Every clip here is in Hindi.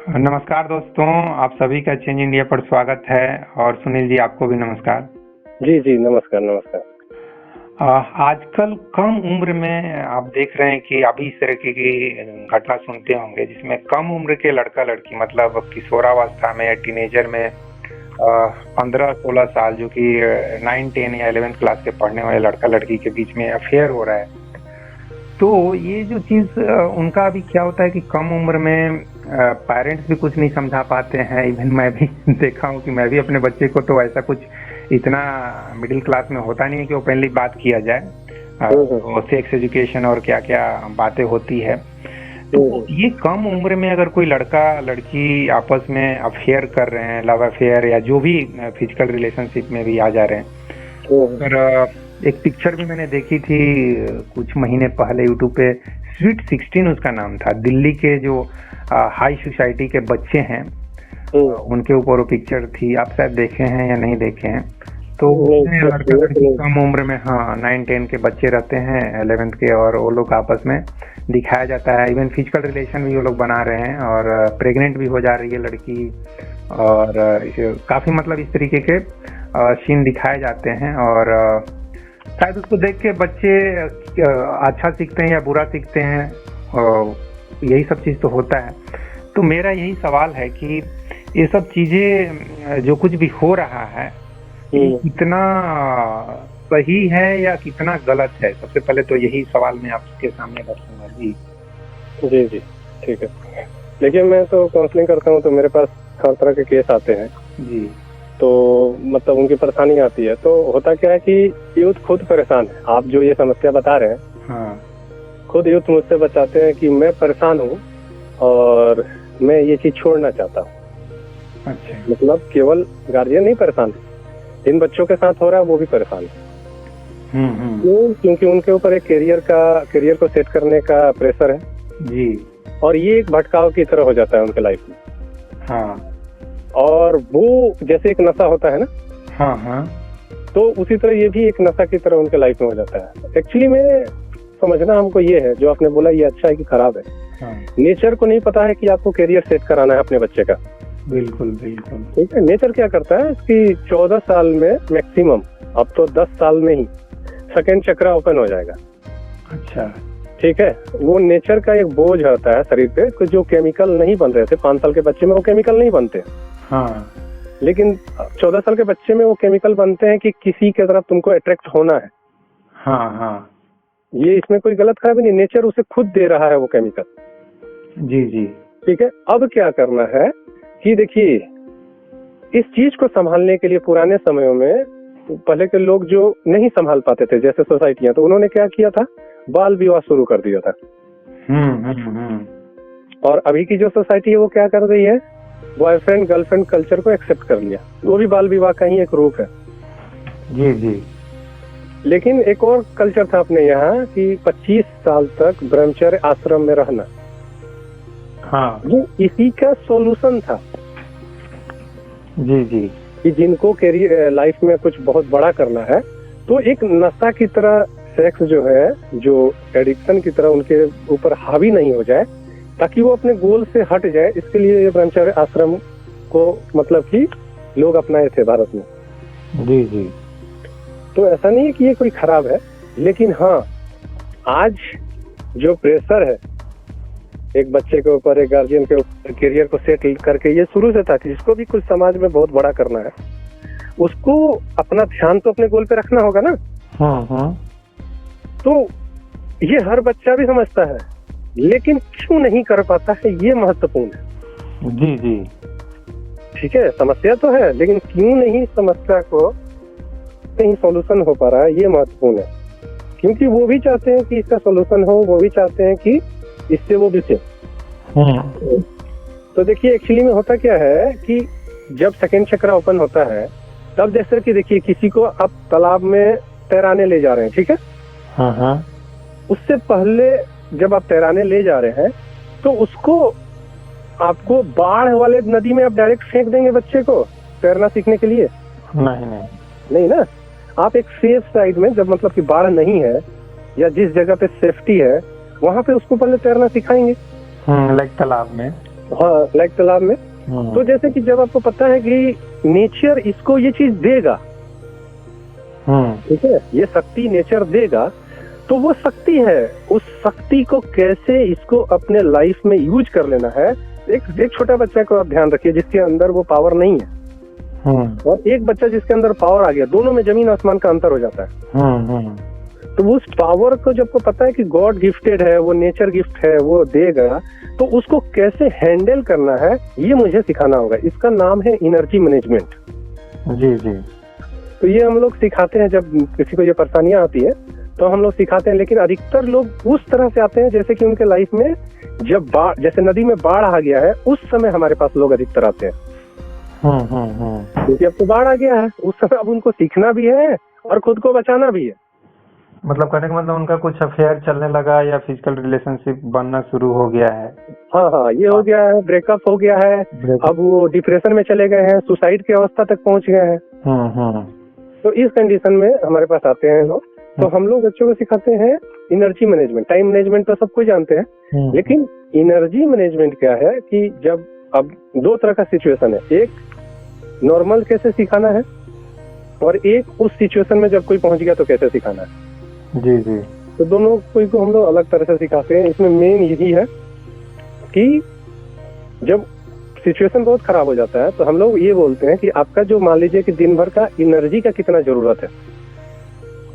नमस्कार दोस्तों, आप सभी का चेंज इंडिया पर स्वागत है। और सुनील जी, आपको भी नमस्कार। जी जी, नमस्कार नमस्कार। आजकल कम उम्र में आप देख रहे हैं कि अभी इस तरह की घटना सुनते होंगे जिसमें कम उम्र के लड़का लड़की मतलब किशोरावस्था में या टीनेजर में 15-16 साल जो कि 9, 10 या 11th क्लास के पढ़ने वाले लड़का लड़की के बीच में अफेयर हो रहा है। तो ये जो चीज उनका अभी क्या होता है कि कम उम्र में पेरेंट्स भी कुछ नहीं समझा पाते हैं। इवन मैं भी देखा हूँ कि मैं भी अपने बच्चे को तो ऐसा कुछ इतना मिडिल क्लास में होता नहीं है कि ओपनली बात किया जाए, तो सेक्स एजुकेशन और क्या क्या बातें होती है। तो ये कम उम्र में अगर कोई लड़का लड़की आपस में अफेयर कर रहे हैं, लव अफेयर या जो भी फिजिकल रिलेशनशिप में भी आ जा रहे हैं, और एक पिक्चर भी मैंने देखी थी कुछ महीने पहले यूट्यूब पे, स्वीट 16 उसका नाम था। दिल्ली के जो हाई सोसाइटी के बच्चे हैं उनके ऊपर वो पिक्चर थी। आप शायद देखे हैं या नहीं देखे हैं। तो लड़का लड़की कम उम्र में 9-10 के बच्चे रहते हैं, 11th के, और वो लोग आपस में दिखाया जाता है। इवन फिजिकल रिलेशन भी वो लोग बना रहे हैं और प्रेग्नेंट भी हो जा रही है लड़की, और काफी मतलब इस तरीके के सीन दिखाए जाते हैं। और शायद उसको देख के बच्चे अच्छा सीखते हैं या बुरा सीखते हैं, यही सब चीज तो होता है। तो मेरा यही सवाल है कि ये सब चीजें जो कुछ भी हो रहा है कितना सही है या कितना गलत है, सबसे पहले तो यही सवाल मैं आपके सामने रखूंगा। जी जी जी, ठीक है। देखिए, मैं तो काउंसलिंग करता हूँ तो मेरे पास हर तरह के केस आते हैं जी। तो मतलब उनकी परेशानी आती है। तो होता क्या है कि यूथ खुद परेशान है। आप जो ये समस्या बता रहे हैं, खुद यूथ मुझसे बताते हैं कि मैं परेशान हूँ और मैं ये चीज छोड़ना चाहता हूँ। अच्छा। मतलब केवल गार्जियन नहीं परेशान है, जिन बच्चों के साथ हो रहा है वो भी परेशान है। क्यों? क्योंकि उनके ऊपर एक करियर को सेट करने का प्रेशर है जी, और ये एक भटकाव की तरह हो जाता है उनके लाइफ में। हाँ। और वो जैसे एक नशा होता है ना, हाँ, तो उसी तरह ये भी एक नशा की तरह उनके लाइफ में हो जाता है। एक्चुअली में समझना हमको ये है, जो आपने बोला ये अच्छा है कि खराब है। नेचर को नहीं पता है कि आपको करियर सेट कराना है अपने बच्चे का। बिल्कुल बिल्कुल। ठीक है। नेचर क्या करता है कि 14 साल में मैक्सिमम, अब तो 10 साल में ही सेकंड चक्रा ओपन हो जाएगा। अच्छा। ठीक है। वो नेचर का एक बोझ होता है शरीर पे, जो केमिकल नहीं बन रहे थे 5 साल के बच्चे में, वो केमिकल नहीं बनते। हाँ। लेकिन 14 साल के बच्चे में वो केमिकल बनते हैं कि किसी की तरफ तुमको अट्रैक्ट होना है। हाँ। ये इसमें कोई गलत खराबी नहीं, नेचर उसे खुद दे रहा है वो केमिकल। जी जी। ठीक है। अब क्या करना है कि देखिए, इस चीज को संभालने के लिए पुराने समयों में पहले के लोग जो नहीं संभाल पाते थे, जैसे सोसाइटियां, तो उन्होंने क्या किया था, बाल विवाह शुरू कर दिया था। और अभी की जो सोसाइटी है वो क्या कर रही है, बॉयफ्रेंड गर्लफ्रेंड कल्चर को एक्सेप्ट कर लिया। वो भी बाल विवाह का ही एक रूप है। जी जी। लेकिन एक और कल्चर था अपने यहाँ कि 25 साल तक ब्रह्मचर्य आश्रम में रहना। हाँ। ये इसी का सॉल्यूशन था। जी जी। कि जिनको कैरियर लाइफ में कुछ बहुत बड़ा करना है, तो एक नशा की तरह सेक्स जो है, जो एडिक्शन की तरह उनके ऊपर हावी नहीं हो जाए, ताकि वो अपने गोल से हट जाए, इसके लिए ये ब्रह्मचर्य आश्रम को मतलब कि लोग अपनाए थे भारत में। जी जी। तो ऐसा नहीं है कि ये कोई खराब है, लेकिन हाँ, आज जो प्रेशर है एक बच्चे के ऊपर, एक गार्जियन के ऊपर, करियर को सेट करके, ये शुरू से था कि जिसको भी कुछ समाज में बहुत बड़ा करना है, उसको अपना ध्यान तो अपने गोल पे रखना होगा ना। हाँ। तो ये हर बच्चा भी समझता है, लेकिन क्यों नहीं कर पाता है, ये महत्वपूर्ण है। जी जी। ठीक है। समस्या तो है, लेकिन क्यों नहीं समस्या को कहीं सॉल्यूशन हो पा रहा है, ये महत्वपूर्ण है। क्योंकि वो भी चाहते हैं कि इसका सॉल्यूशन हो, वो भी चाहते हैं कि इससे वो बचे। तो देखिए, एक्चुअली में होता क्या है कि जब सेकंड चक्रा ओपन होता है, तब जैसे कि देखिए, किसी को आप तालाब में तैराने ले जा रहे हैं, ठीक है। हाँ। उससे पहले जब आप तैराने ले जा रहे हैं, तो उसको आपको बाढ़ वाले नदी में आप डायरेक्ट फेंक देंगे बच्चे को तैरना सीखने के लिए? नहीं ना। आप एक सेफ साइड में, जब मतलब कि बाढ़ नहीं है या जिस जगह पे सेफ्टी है, वहां पे उसको पहले तैरना सिखाएंगे। लाइक तालाब में। हाँ, लाइक तालाब में। तो जैसे कि जब आपको पता है कि नेचर इसको ये चीज देगा, ठीक है, ये शक्ति नेचर देगा, तो वो शक्ति है, उस शक्ति को कैसे इसको अपने लाइफ में यूज कर लेना है। एक छोटा बच्चा को आप ध्यान रखिए जिसके अंदर वो पावर नहीं है, और एक बच्चा जिसके अंदर पावर आ गया, दोनों में जमीन आसमान का अंतर हो जाता है। तो उस पावर को जब को पता है कि गॉड गिफ्टेड है, वो नेचर गिफ्ट है, वो देगा, तो उसको कैसे हैंडल करना है ये मुझे सिखाना होगा। इसका नाम है एनर्जी मैनेजमेंट। जी जी। तो ये हम लोग सिखाते हैं, जब किसी को ये परेशानियां आती है तो हम लोग सिखाते हैं, लेकिन अधिकतर लोग उस तरह से आते हैं जैसे कि उनके लाइफ में जब जैसे नदी में बाढ़ आ गया है, उस समय हमारे पास लोग अधिकतर आते हैं। क्योंकि अब तो बाढ़ आ गया है, उस समय अब उनको सीखना भी है और खुद को बचाना भी है। मतलब कहने का मतलब उनका कुछ अफेयर चलने लगा या फिजिकल रिलेशनशिप बनना शुरू हो गया है। हाँ, ये हो गया है, ब्रेकअप हो गया है, अब वो डिप्रेशन में चले गए हैं, सुसाइड की अवस्था तक पहुंच गए हैं। तो इस कंडीशन में हमारे पास आते हैं लोग। तो हम लोग बच्चों को सिखाते हैं एनर्जी मैनेजमेंट। टाइम मैनेजमेंट तो सब कुछ जानते हैं, लेकिन एनर्जी मैनेजमेंट क्या है कि जब अब दो तरह का सिचुएशन है, एक नॉर्मल कैसे सिखाना है और एक उस सिचुएशन में जब कोई पहुंच गया तो कैसे सिखाना है। जी जी। तो दोनों कोई को हम लोग अलग तरह से सिखाते हैं। इसमें मेन यही है कि जब सिचुएशन बहुत खराब हो जाता है तो हम लोग ये बोलते हैं कि आपका जो मान लीजिए कि दिन भर का एनर्जी का कितना जरूरत है।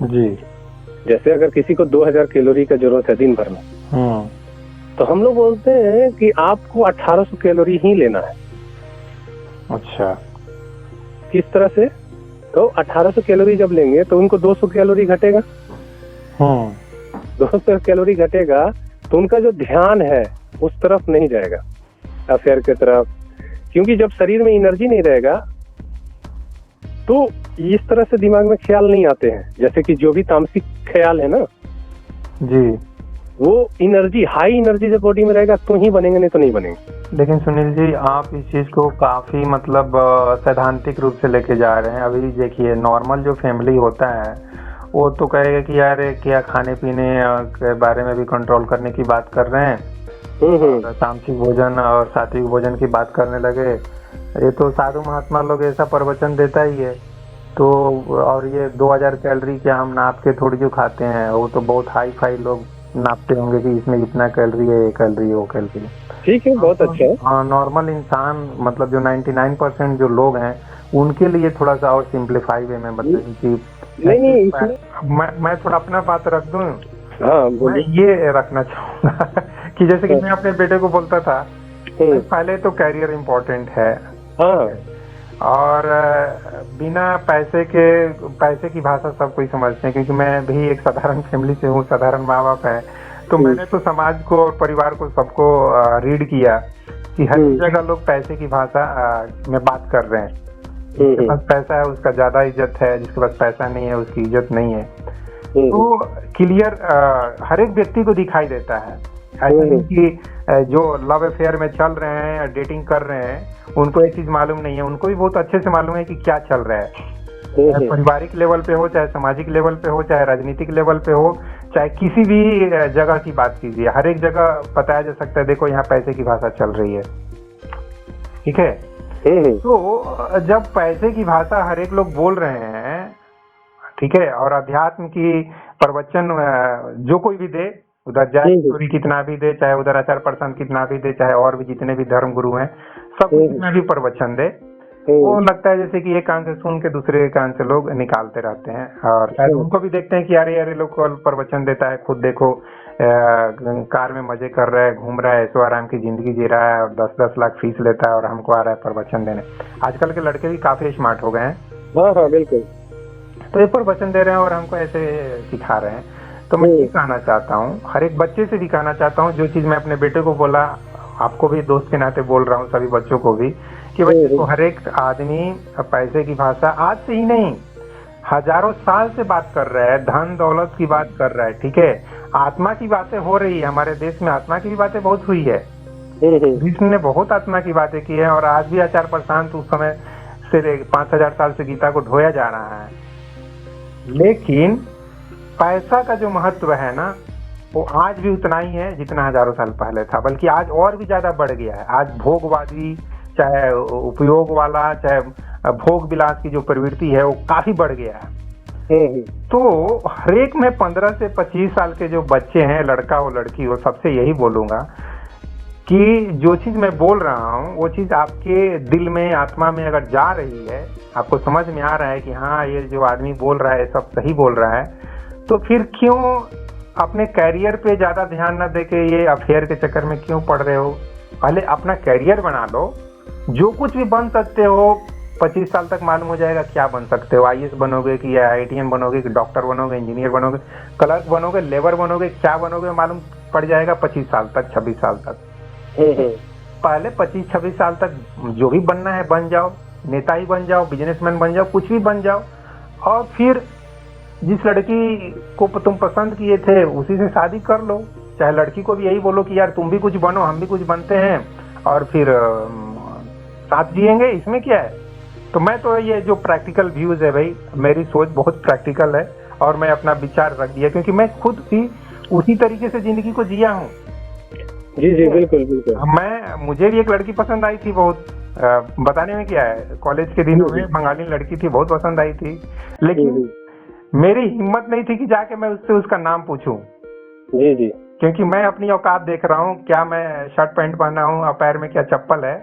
जी। जैसे अगर किसी को 2000 कैलोरी का जरूरत है दिन भर में, तो हम लोग बोलते हैं कि आपको 1800 कैलोरी ही लेना है। अच्छा। किस तरह से? तो 1800 कैलोरी जब लेंगे तो उनको 200 कैलोरी घटेगा। 200 कैलोरी घटेगा तो उनका जो ध्यान है उस तरफ नहीं जाएगा, अफेयर की तरफ, क्योंकि जब शरीर में एनर्जी नहीं रहेगा तो इस तरह से दिमाग में ख्याल नहीं आते हैं। जैसे कि जो भी तामसिक ख्याल है ना जी, वो एनर्जी, हाई एनर्जी जब बॉडी में रहेगा तो ही बनेंगे, नहीं तो नहीं बनेंगे। लेकिन सुनील जी, आप इस चीज को काफी मतलब सैद्धांतिक रूप से लेके जा रहे हैं। अभी देखिए, नॉर्मल जो फैमिली होता है वो तो कहेगा कि यार क्या खाने पीने के बारे में भी कंट्रोल करने की बात कर रहे हैं, तामसिक भोजन और सात्विक भोजन की बात करने लगे। ये तो साधु महात्मा लोग ऐसा प्रवचन देता ही है। तो और ये 2000 कैलोरी क्या हम नाप के थोड़ी जो खाते हैं, वो तो बहुत हाई फाई लोग नापते होंगे कि इसमें इतना कैलोरी है, ये कैलोरी, वो कैलोरी। ठीक है, बहुत अच्छा है। हाँ, नॉर्मल इंसान मतलब जो 99% जो लोग हैं उनके लिए थोड़ा सा और सिंप्लीफाई वे में बताएं कि नहीं, मैं थोड़ा अपना बात रख दूं। हाँ, मैं ये रखना चाहूंगा कि जैसे कि मैं अपने बेटे को बोलता था पहले तो कैरियर इम्पोर्टेंट है, और बिना पैसे की भाषा सब कोई समझते हैं, क्योंकि मैं भी एक साधारण फैमिली से हूँ, साधारण माँ बाप है। तो मैंने तो समाज को और परिवार को सबको रीड किया कि हर जगह लोग पैसे की भाषा में बात कर रहे हैं। जिसके पास पैसा है उसका ज्यादा इज्जत है, जिसके पास पैसा नहीं है उसकी इज्जत नहीं है। तो क्लियर हर एक व्यक्ति को दिखाई देता है। ऐसा नहीं कि जो लव अफेयर में चल रहे हैं, डेटिंग कर रहे हैं, उनको ये चीज मालूम नहीं है। उनको भी बहुत अच्छे से मालूम है कि क्या चल रहा है, चाहे पारिवारिक लेवल पे हो, चाहे सामाजिक लेवल पे हो, चाहे राजनीतिक लेवल पे हो, चाहे किसी भी जगह की बात कीजिए, हर एक जगह बताया जा सकता है देखो यहाँ पैसे की भाषा चल रही है। ठीक है, तो जब पैसे की भाषा हर एक लोग बोल रहे हैं, ठीक है, और अध्यात्म की प्रवचन जो कोई भी दे, उधर जाए चोरी कितना भी दे, चाहे उधर आचार प्रसन्न कितना भी दे, चाहे और भी जितने भी धर्म गुरु हैं सब कितना भी प्रवचन दे, वो लगता है जैसे कि एक कान से सुन के दूसरे कान से लोग निकालते रहते हैं। और शायद उनको भी देखते हैं कि अरे लोग को प्रवचन देता है, खुद देखो कार में मजे कर रहा है, घूम रहा है, ऐसो आराम की जिंदगी जी रहा है, और 10-10 लाख फीस लेता है और हमको आ रहा है प्रवचन देने। आजकल के लड़के भी काफी स्मार्ट हो गए हैं। हाँ, बिल्कुल। तो ये प्रवचन दे रहे हैं और हमको ऐसे सिखा रहे हैं। तो मैं ये कहना चाहता हूँ, हर एक बच्चे से भी कहना चाहता हूँ, जो चीज मैं अपने बेटे को बोला, आपको भी दोस्त के नाते बोल रहा हूँ, सभी बच्चों को भी, कि भाई देखो, हर एक आदमी पैसे की भाषा आज से ही नहीं, हजारों साल से बात कर रहा है, धन दौलत की बात कर रहा है। ठीक है, आत्मा की बातें हो रही है, हमारे देश में आत्मा की भी बातें बहुत हुई है, कृष्ण ने बहुत आत्मा की बातें की है, और आज भी आचार प्रशांत उस समय से 5000 साल से गीता को ढोया जा रहा है। लेकिन पैसा का जो महत्व है ना, वो आज भी उतना ही है जितना हजारों साल पहले था, बल्कि आज और भी ज्यादा बढ़ गया है। आज भोगवादी, चाहे उपयोग वाला, चाहे भोग विलास की जो प्रवृत्ति है वो काफी बढ़ गया है। तो हरेक में 15 से 25 साल के जो बच्चे हैं, लड़का हो लड़की हो, सबसे यही बोलूंगा कि जो चीज मैं बोल रहा हूँ वो चीज आपके दिल में, आत्मा में अगर जा रही है, आपको समझ में आ रहा है कि हाँ ये जो आदमी बोल रहा है सब सही बोल रहा है, तो फिर क्यों अपने कैरियर पे ज्यादा ध्यान न देके ये अफेयर के चक्कर में क्यों पड़ रहे हो? पहले अपना कैरियर बना लो, जो कुछ भी बन सकते हो 25 साल तक मालूम हो जाएगा क्या बन सकते हो। IAS बनोगे कि IITian बनोगे कि डॉक्टर बनोगे, इंजीनियर बनोगे, क्लर्क बनोगे, लेबर बनोगे, क्या बनोगे मालूम पड़ जाएगा 25 साल तक, 26 साल तक। पहले 25-26 साल तक जो भी बनना है बन जाओ, नेता ही बन जाओ, बिजनेसमैन बन जाओ, कुछ भी बन जाओ, और फिर जिस लड़की को तुम पसंद किए थे उसी से शादी कर लो। चाहे लड़की को भी यही बोलो कि यार तुम भी कुछ बनो, हम भी कुछ बनते हैं, और फिर साथ जिएंगे, इसमें क्या है। तो मैं तो ये जो प्रैक्टिकल व्यूज है भाई, मेरी सोच बहुत प्रैक्टिकल है और मैं अपना विचार रख दिया, क्योंकि मैं खुद भी उसी तरीके से जिंदगी को जिया हूँ। जी जी बिल्कुल बिल्कुल। मुझे भी एक लड़की पसंद आई थी, बहुत बताने में क्या है, कॉलेज के दिनों में बंगाली लड़की थी, बहुत पसंद आई थी, लेकिन मेरी हिम्मत नहीं थी कि जाके मैं उससे उसका नाम पूछूं। जी जी। क्योंकि मैं अपनी औकात देख रहा हूँ, क्या मैं शर्ट पैंट पहना हूँ और पैर में क्या चप्पल है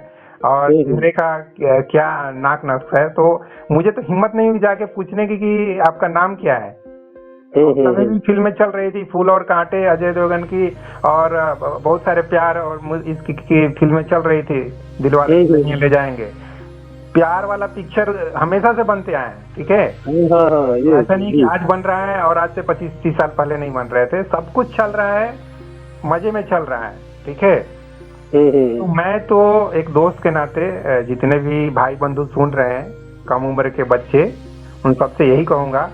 और चेहरे का क्या नाक नक्श है, तो मुझे तो हिम्मत नहीं हुई जाके पूछने की कि आपका नाम क्या है। तभी भी फिल्में चल रही थी, फूल और कांटे, अजय देवगन की, और बहुत सारे प्यार और इसकी फिल्में चल रही थी, दिलवाले ले जाएंगे। प्यार वाला पिक्चर हमेशा से बनते आए हैं, ठीक है। ऐसा नहीं कि आज बन रहा है और आज से 25-30 साल पहले नहीं बन रहे थे, सब कुछ चल रहा है, मजे में चल रहा है, ठीक है। तो मैं तो एक दोस्त के नाते जितने भी भाई बंधु सुन रहे हैं, कम उम्र के बच्चे, उन सबसे यही कहूंगा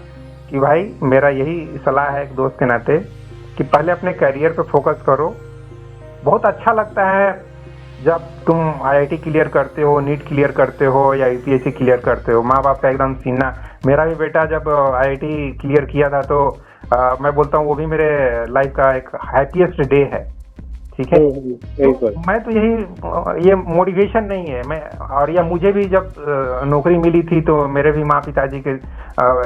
कि भाई मेरा यही सलाह है एक दोस्त के नाते कि पहले अपने करियर पे फोकस करो। बहुत अच्छा लगता है जब तुम IIT क्लियर करते हो, नीट क्लियर करते हो या UPSC क्लियर करते हो, माँ बाप का एकदम सीना। मेरा भी बेटा जब IIT क्लियर किया था तो मैं बोलता हूँ वो भी मेरे लाइफ का एक हैप्पीएस्ट डे है, ठीक है। तो मैं तो यही, ये मोटिवेशन नहीं है मैं, और या मुझे भी जब नौकरी मिली थी तो मेरे भी माँ पिताजी के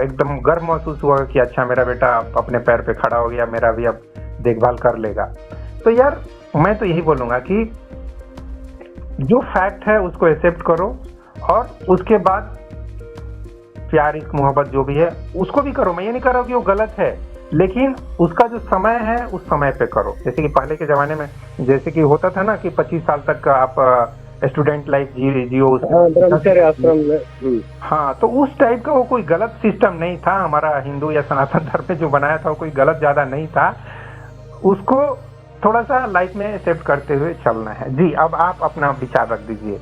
एकदम गर्व महसूस हुआ कि अच्छा मेरा बेटा अपने पैर पे खड़ा हो गया, मेरा भी अब देखभाल कर लेगा। तो यार मैं तो यही बोलूंगा कि जो फैक्ट है उसको एक्सेप्ट करो, और उसके बाद प्यार, इश्क, मोहब्बत जो भी है उसको भी करो। मैं ये नहीं कर रहा हूँ कि वो गलत है, लेकिन उसका जो समय है उस समय पे करो। जैसे कि पहले के जमाने में जैसे कि होता था ना कि 25 साल तक आप स्टूडेंट लाइफ जियो, आश्रम में। हाँ, तो उस टाइप का वो कोई गलत सिस्टम नहीं था। हमारा हिंदू या सनातन धर्म में जो बनाया था वो कोई गलत ज्यादा नहीं था, उसको थोड़ा सा लाइफ में एक्सेप्ट करते हुए चलना है। जी, अब आप अपना विचार रख दीजिए।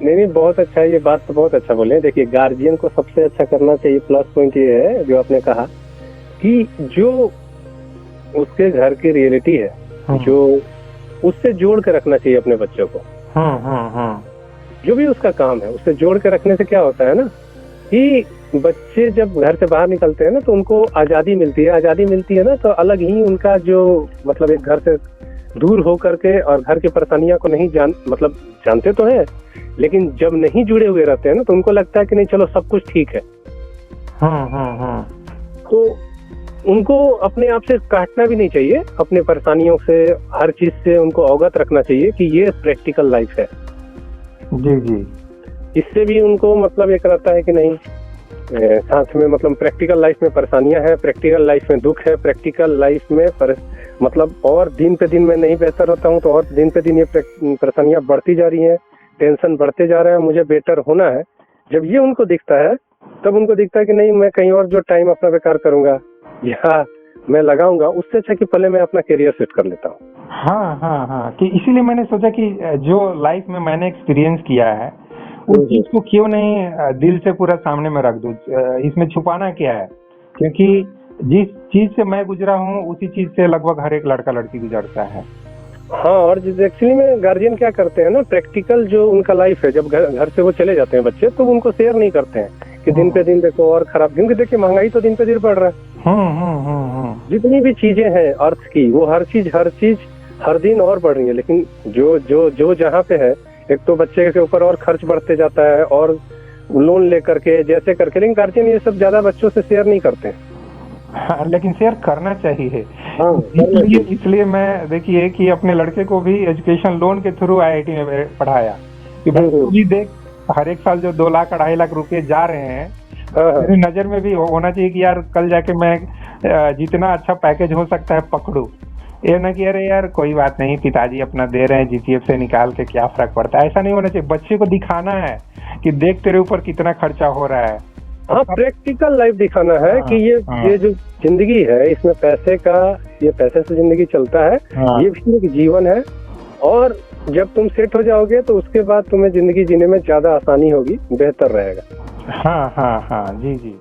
नहीं, बहुत अच्छा है, ये बात तो बहुत अच्छा बोले। देखिए, गार्जियन को सबसे अच्छा करना चाहिए, प्लस पॉइंट ये है जो आपने कहा कि जो उसके घर की रियलिटी है, जो उससे जोड़ के रखना चाहिए अपने बच्चों को। जो भी उसका काम है उससे जोड़ के रखने से क्या होता है ना कि बच्चे जब घर से बाहर निकलते हैं ना तो उनको आजादी मिलती है ना, तो अलग ही उनका जो मतलब एक घर से दूर हो करके और घर की परेशानियों को नहीं जानते तो हैं, लेकिन जब नहीं जुड़े हुए रहते हैं ना तो उनको लगता है कि नहीं चलो सब कुछ ठीक है। तो उनको अपने आप से काटना भी नहीं चाहिए, अपने परेशानियों से, हर चीज से उनको अवगत रखना चाहिए कि ये प्रैक्टिकल लाइफ है। जी जी। इससे भी उनको मतलब एक रहता है कि नहीं, साथ में मतलब प्रैक्टिकल लाइफ में परेशानियां हैं, प्रैक्टिकल लाइफ में दुख है, प्रैक्टिकल लाइफ में मतलब और दिन पे दिन मैं नहीं बेहतर होता हूँ तो और दिन पे दिन ये परेशानियां बढ़ती जा रही हैं, टेंशन बढ़ते जा रहा है, मुझे बेटर होना है। जब ये उनको दिखता है तब उनको दिखता है कि नहीं, मैं कहीं और जो टाइम अपना बेकार करूंगा या मैं लगाऊंगा, उससे अच्छा कि पहले मैं अपना करियर सेट कर लेता हूँ। हाँ, कि इसीलिए मैंने सोचा कि जो लाइफ में मैंने एक्सपीरियंस किया है उस चीज को क्यों नहीं दिल से पूरा सामने में रख दूं। इसमें छुपाना क्या है, क्योंकि जिस चीज से मैं गुजरा हूँ उसी चीज से लगभग हर एक लड़का लड़की गुजरता है। हाँ, और एक्चुअली में गार्जियन क्या करते हैं ना, प्रैक्टिकल जो उनका लाइफ है, जब घर से वो चले जाते हैं बच्चे, तो उनको शेयर नहीं करते हैं कि दिन पे दिन देखो और खराब, क्योंकि देखिए महंगाई तो दिन पे दिन बढ़ रहा है। जितनी भी चीजें हैं अर्थ की, वो हर चीज हर दिन और बढ़ रही है। लेकिन जो जहाँ पे है, एक तो बच्चे के ऊपर और खर्च बढ़ते जाता है, और लोन लेकर के जैसे करके, लेकिन गार्जियन ये सब ज्यादा बच्चों से शेयर नहीं करते हैं। हाँ, लेकिन शेयर करना चाहिए। हाँ, इसलिए मैं देखिए कि अपने लड़के को भी एजुकेशन लोन के थ्रू IIT में पढ़ाया कि बच्चों भी देख, हर एक साल जो 2 लाख 2.5 लाख रुपए जा रहे हैं, मेरी नजर में भी होना चाहिए कि यार कल जाके मैं जितना अच्छा पैकेज हो सकता है पकड़ू। ये ना कि अरे यार कोई बात नहीं, पिताजी अपना दे रहे हैं GPF से निकाल के, क्या फर्क पड़ता है। ऐसा नहीं होना चाहिए। बच्चे को दिखाना है कि देख तेरे ऊपर कितना खर्चा हो रहा है। हाँ, प्रैक्टिकल लाइफ दिखाना है कि ये जो जिंदगी है, इसमें ये पैसे से जिंदगी चलता है। ये भी एक जीवन है, और जब तुम सेट हो जाओगे तो उसके बाद तुम्हें जिंदगी जीने में ज्यादा आसानी होगी, बेहतर रहेगा। हाँ, जी।